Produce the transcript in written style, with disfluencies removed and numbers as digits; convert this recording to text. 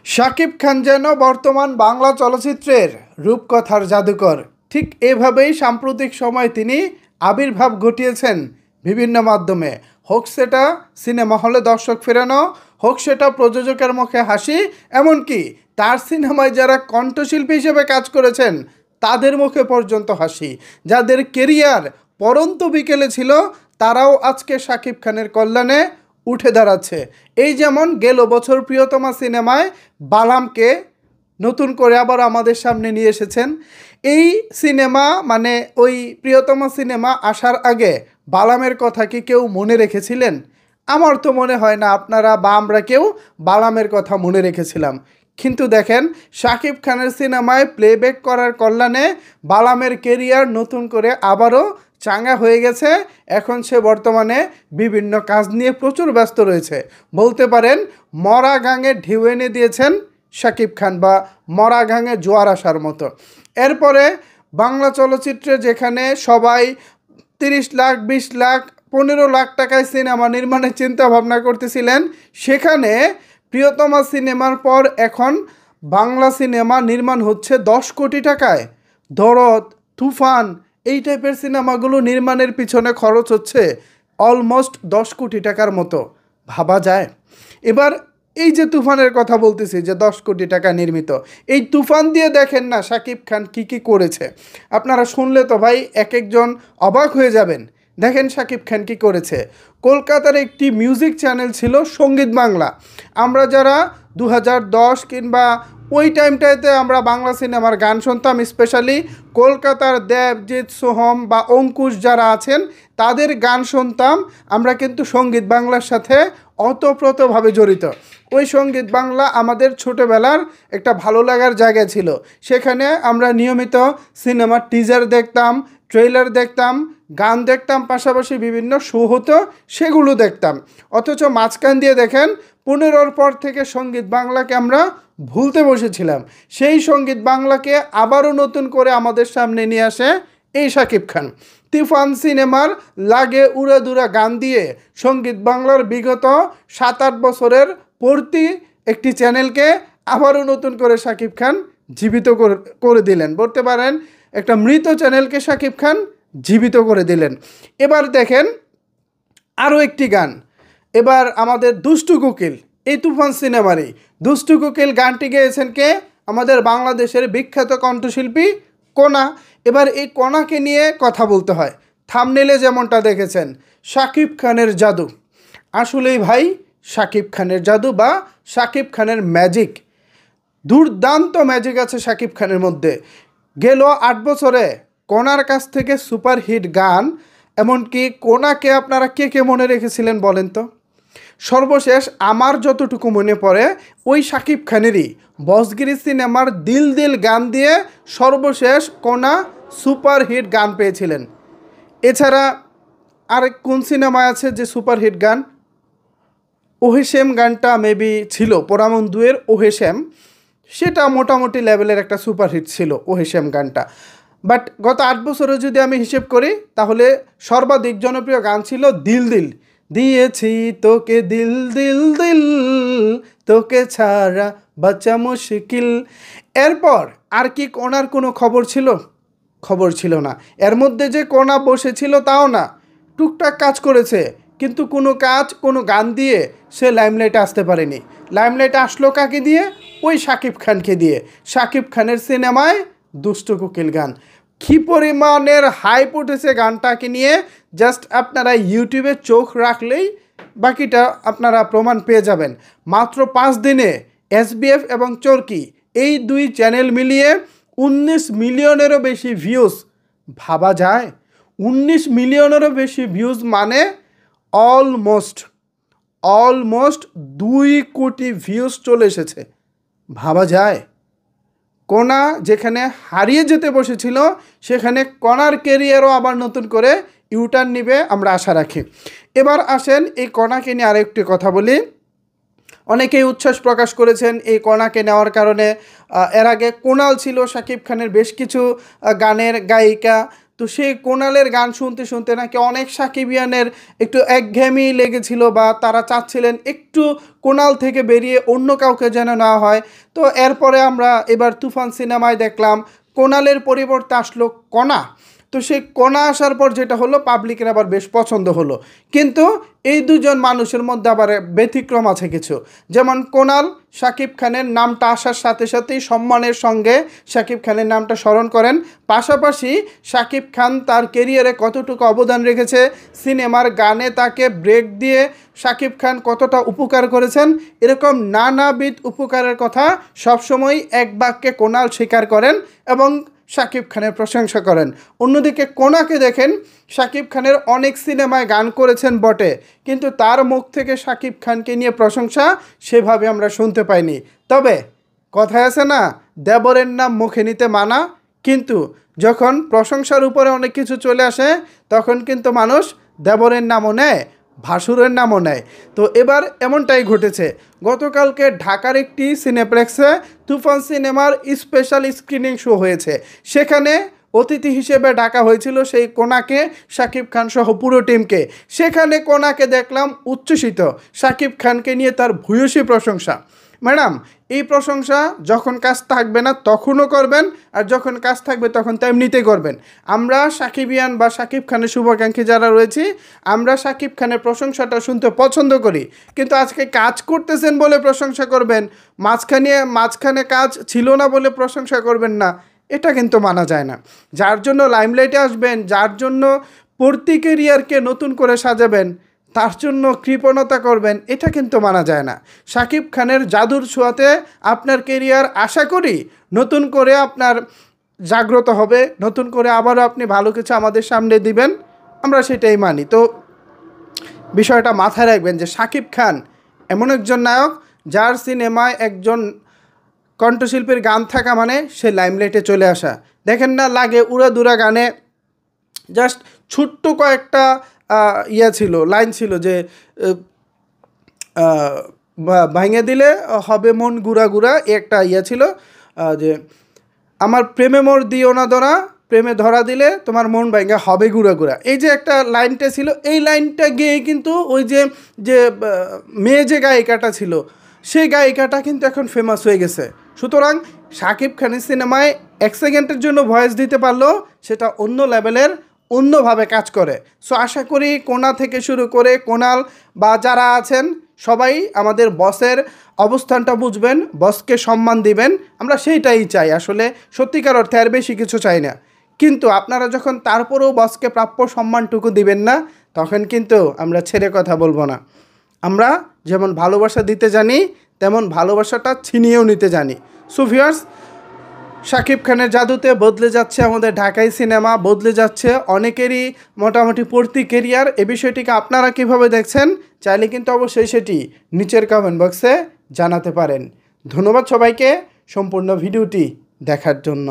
শাকিব খান যেন বর্তমান বাংলা চলচ্চিত্রের রূপকথার জাদুকর। ঠিক এভাবেই সাম্প্রতিক সময় তিনি আবির্ভাব ঘটিয়েছেন বিভিন্ন মাধ্যমে, হোক সেটা সিনেমা হলে দর্শক ফেরানো, হোক সেটা প্রযোজকের মুখে হাসি, এমনকি তার সিনেমায় যারা কণ্ঠশিল্পী হিসেবে কাজ করেছেন তাদের মুখে পর্যন্ত হাসি। যাদের কেরিয়ার পড়ন্ত বিকেলে ছিল তারাও আজকে শাকিব খানের কল্যাণে উঠে দাঁড়াচ্ছে। এই যেমন গেল বছর প্রিয়তমা সিনেমায় বালামকে নতুন করে আবার আমাদের সামনে নিয়ে এসেছেন। এই সিনেমা মানে ওই প্রিয়তমা সিনেমা আসার আগে বালামের কথা কি কেউ মনে রেখেছিলেন? আমার তো মনে হয় না আপনারা বা আমরা কেউ বালামের কথা মনে রেখেছিলাম। কিন্তু দেখেন, শাকিব খানের সিনেমায় প্লেব্যাক করার কল্যাণে বালামের কেরিয়ার নতুন করে আবারও চাঙ্গা হয়ে গেছে। এখন সে বর্তমানে বিভিন্ন কাজ নিয়ে প্রচুর ব্যস্ত রয়েছে। বলতে পারেন মরা গাঙে ঢেউ এনে দিয়েছেন শাকিব খান, বা মরা গাঙে জোয়ার আসার মতো। এরপরে বাংলা চলচ্চিত্রে যেখানে সবাই 30 লাখ, 20 লাখ, 15 লাখ টাকায় সিনেমা নির্মাণের চিন্তা ভাবনা করতেছিলেন, সেখানে প্রিয়তমা সিনেমার পর এখন বাংলা সিনেমা নির্মাণ হচ্ছে 10 কোটি টাকায়। দরদ, তুফান, এই টাইপের সিনেমাগুলো নির্মাণের পিছনে খরচ হচ্ছে অলমোস্ট 10 কোটি টাকার মতো। ভাবা যায়? এবার এই যে তুফানের কথা বলতেছি, যে 10 কোটি টাকা নির্মিত, এই তুফান দিয়ে দেখেন না শাকিব খান কি করেছে। আপনারা শুনলে তো ভাই এক একজন অবাক হয়ে যাবেন। দেখেন শাকিব খান কি করেছে। কলকাতার একটি মিউজিক চ্যানেল ছিল সঙ্গীত বাংলা। আমরা যারা 2010 কিংবা ওই টাইমটাতে আমরা বাংলা সিনেমার গান শুনতাম, স্পেশালি কলকাতার দেবজিৎ, সোহম বা অঙ্কুশ যারা আছেন তাদের গান শুনতাম। আমরা কিন্তু সঙ্গীত বাংলার সাথে ওতপ্রোতভাবে জড়িত। ওই সঙ্গীত বাংলা আমাদের ছোটোবেলার একটা ভালো লাগার জায়গা ছিল। সেখানে আমরা নিয়মিত সিনেমার টিজার দেখতাম, ট্রেলার দেখতাম, গান দেখতাম, পাশাপাশি বিভিন্ন শো হতো সেগুলো দেখতাম। অথচ মাঝখান দিয়ে দেখেন 15-র পর থেকে সঙ্গীত বাংলাকে আমরা ভুলতে বসেছিলাম। সেই সঙ্গীত বাংলাকে আবারও নতুন করে আমাদের সামনে নিয়ে আসে এই শাকিব খান। তুফান সিনেমার লাগে উড়াদুরা গান দিয়ে সঙ্গীত বাংলার বিগত 7-8 বছরের প্রতি একটি চ্যানেলকে আবারও নতুন করে শাকিব খান জীবিত করে দিলেন। বলতে পারেন একটা মৃত চ্যানেলকে শাকিব খান জীবিত করে দিলেন। এবার দেখেন আরও একটি গান, এবার আমাদের দুষ্টু কোকিল, এই তুফান সিনেমারই দুষ্টু কোকিল গানটি গেয়েছেন কে? আমাদের বাংলাদেশের বিখ্যাত কণ্ঠশিল্পী কোনা। এবার এই কোনাকে নিয়ে কথা বলতে হয়। থাম্বনেইলে যেমনটা দেখেছেন, শাকিব খানের জাদু। আসলেই ভাই শাকিব খানের জাদু বা শাকিব খানের ম্যাজিক, দুর্দান্ত ম্যাজিক আছে শাকিব খানের মধ্যে। গেল 8 বছরে কোনার কাছ থেকে সুপারহিট গান, এমনকি কোনাকে আপনারা কে মনে রেখেছিলেন বলেন তো? সর্বশেষ আমার যতটুকু মনে পড়ে, ওই শাকিব খানেরই বসগিরি সিনেমার দিল দিল গান দিয়ে সর্বশেষ কোনা সুপারহিট গান পেয়েছিলেন। এছাড়া আর কোন সিনেমায় আছে যে সুপারহিট গান? ওহেশেম গানটা মেবি ছিল, পোড়ামন দুয়ের ওহেশেম, সেটা মোটামুটি লেভেলের একটা সুপারহিট ছিল ওহেশেম গানটা। বাট গত 8 বছরে যদি আমি হিসেব করি, তাহলে সর্বাধিক জনপ্রিয় গান ছিল দিল দিল। দিয়েছি তোকে দিল দিল দিল, তোকে ছাড়া বাঁচা মুশকিল। এরপর আর কি কোনার কোনো খবর ছিল? খবর ছিল না। এর মধ্যে যে কোনা বসেছিল তাও না, টুকটাক কাজ করেছে, কিন্তু কোনো গান দিয়ে সে লাইমলাইটে আসতে পারেনি। লাইমলাইটে আসলো কাকে দিয়ে? ওই শাকিব খানকে দিয়ে। শাকিব খানের সিনেমায় দুষ্টু কোকিল গান কী পরিমাণের হাইপ উঠেছে গানটাকে নিয়ে, জাস্ট আপনারা ইউটিউবে চোখ রাখলেই বাকিটা আপনারা প্রমাণ পেয়ে যাবেন। মাত্র 5 দিনে এসবিএফ এবং চরকি এই 2 চ্যানেল মিলিয়ে 19 মিলিয়নেরও বেশি ভিউজ। ভাবা যায়? 19 মিলিয়নেরও বেশি ভিউজ মানে অলমোস্ট 2 কোটি ভিউজ চলে এসেছে। ভাবা যায়? কোনা যেখানে হারিয়ে যেতে বসেছিল, সেখানে কোনার কেরিয়ারও আবার নতুন করে ইউটার্ন নিবে আমরা আশা রাখি। এবার আসেন এই কোনাকে নিয়ে আরেকটি কথা বলি। অনেকেই উচ্ছ্বাস প্রকাশ করেছেন এই কোনাকে নেওয়ার কারণে। এর আগে কোনাল ছিল শাকিব খানের বেশ কিছু গানের গায়িকা, তো সেই কোনালের গান শুনতে শুনতে নাকি অনেক সাকিবিয়ানের একটু একঘেয়েমি লেগেছিল, বা তারা চাচ্ছিলেন একটু কোনাল থেকে বেরিয়ে অন্য কাউকে যেন নেওয়া হয়। তো এরপরে আমরা এবার তুফান সিনেমায় দেখলাম কোনালের পরিবর্তে আসলো কণা। তো সেই কণা আসার পর যেটা হলো, পাবলিকের আবার বেশ পছন্দ হলো। কিন্তু এই দুজন মানুষের মধ্যে আবার ব্যতিক্রম আছে কিছু। যেমন কোনাল শাকিব খানের নামটা আসার সাথে সাথেই সম্মানের সঙ্গে শাকিব খানের নামটা স্মরণ করেন। পাশাপাশি শাকিব খান তার কেরিয়ারে কতটুকু অবদান রেখেছে, সিনেমার গানে তাকে ব্রেক দিয়ে শাকিব খান কতটা উপকার করেছেন, এরকম নানাবিধ উপকারের কথা সবসময় এক বাক্যে কোনাল স্বীকার করেন এবং শাকিব খানের প্রশংসা করেন। অন্যদিকে কোনাকে দেখেন, শাকিব খানের অনেক সিনেমায় গান করেছেন বটে, কিন্তু তার মুখ থেকে শাকিব খানকে নিয়ে প্রশংসা সেভাবে আমরা শুনতে পাইনি। তবে কথায় আছে না, দেবরের নাম মুখে নিতে মানা, কিন্তু যখন প্রশংসার উপরে অনেক কিছু চলে আসে তখন কিন্তু মানুষ দেবরের নামও নেয়, ভাসুরের নামও নেয়। তো এবার এমনটাই ঘটেছে। গতকালকে ঢাকার একটি সিনেপ্লেক্সে তুফান সিনেমার স্পেশাল স্ক্রিনিং শো হয়েছে। সেখানে অতিথি হিসেবে ডাকা হয়েছিল সেই কোনাকে, শাকিব খান সহ পুরো টিমকে। সেখানে কোনাকে দেখলাম উচ্ছ্বসিত, শাকিব খানকে নিয়ে তার ভূয়সী প্রশংসা। ম্যাডাম, এই প্রশংসা যখন কাজ থাকবে না তখনও করবেন, আর যখন কাজ থাকবে তখন তেমনিতেই করবেন। আমরা সাকিবিয়ান বা শাকিব খানের শুভাকাঙ্ক্ষী যারা রয়েছি, আমরা শাকিব খানের প্রশংসাটা শুনতে পছন্দ করি, কিন্তু আজকে কাজ করতেছেন বলে প্রশংসা করবেন, মাঝখানে কাজ ছিল না বলে প্রশংসা করবেন না, এটা কিন্তু মানা যায় না। যার জন্য লাইমলাইটে আসবেন, যার জন্য প্রতি ক্যারিয়ারকে নতুন করে সাজাবেন, তার জন্য কৃপণতা করবেন, এটা কিন্তু মানা যায় না। শাকিব খানের জাদুর ছোঁয়াতে আপনার কেরিয়ার আশা করি নতুন করে আপনার জাগ্রত হবে, নতুন করে আবারও আপনি ভালো কিছু আমাদের সামনে দিবেন, আমরা সেটাই মানি। তো বিষয়টা মাথায় রাখবেন যে শাকিব খান এমন একজন নায়ক যার সিনেমায় একজন কণ্ঠশিল্পীর গান থাকা মানে সে লাইমলাইটে চলে আসা। দেখেন না, লাগে উড়াদুরা গানে জাস্ট ছোট্ট কয়েকটা ছিল, লাইন ছিল যে ভাঙে দিলে হবে মন গুড়া গুড়া, একটা ছিল যে আমার প্রেমে মোর দিও না ধরা, প্রেমে ধরা দিলে তোমার মন ভাঙা হবে গুড়া গুড়া, এই যে একটা লাইনটা ছিল, এই লাইনটা গিয়ে কিন্তু ওই যে মেয়ে যে গায়িকাটা ছিল সেই গায়িকাটা কিন্তু এখন ফেমাস হয়ে গেছে। সুতরাং শাকিব খানের সিনেমায় 1 সেকেন্ডের জন্য ভয়েস দিতে পারলেও সেটা অন্য লেভেলের, অন্যভাবে কাজ করে। সো আশা করি কোনা থেকে শুরু করে কোনাল বা যারা আছেন সবাই আমাদের বসের অবস্থানটা বুঝবেন, বসকে সম্মান দিবেন, আমরা সেইটাই চাই। আসলে সত্যিকার অর্থে আর বেশি কিছু চাই না। কিন্তু আপনারা যখন তারপরেও বসকে প্রাপ্য সম্মানটুকু দিবেন না, তখন কিন্তু আমরা ছেড়ে কথা বলবো না। আমরা যেমন ভালোবাসা দিতে জানি, তেমন ভালোবাসাটা ছিনিয়েও নিতে জানি। সো ভিউয়ার্স, শাকিব খানের জাদুতে বদলে যাচ্ছে আমাদের ঢাকাই সিনেমা, বদলে যাচ্ছে অনেকেরই মোটামুটি প্রতি কেরিয়ার। এই বিষয়টিকে আপনারা কীভাবে দেখছেন চাইলে কিন্তু অবশ্যই সেটি নিচের কমেন্ট বক্সে জানাতে পারেন। ধন্যবাদ সবাইকে সম্পূর্ণ ভিডিওটি দেখার জন্য।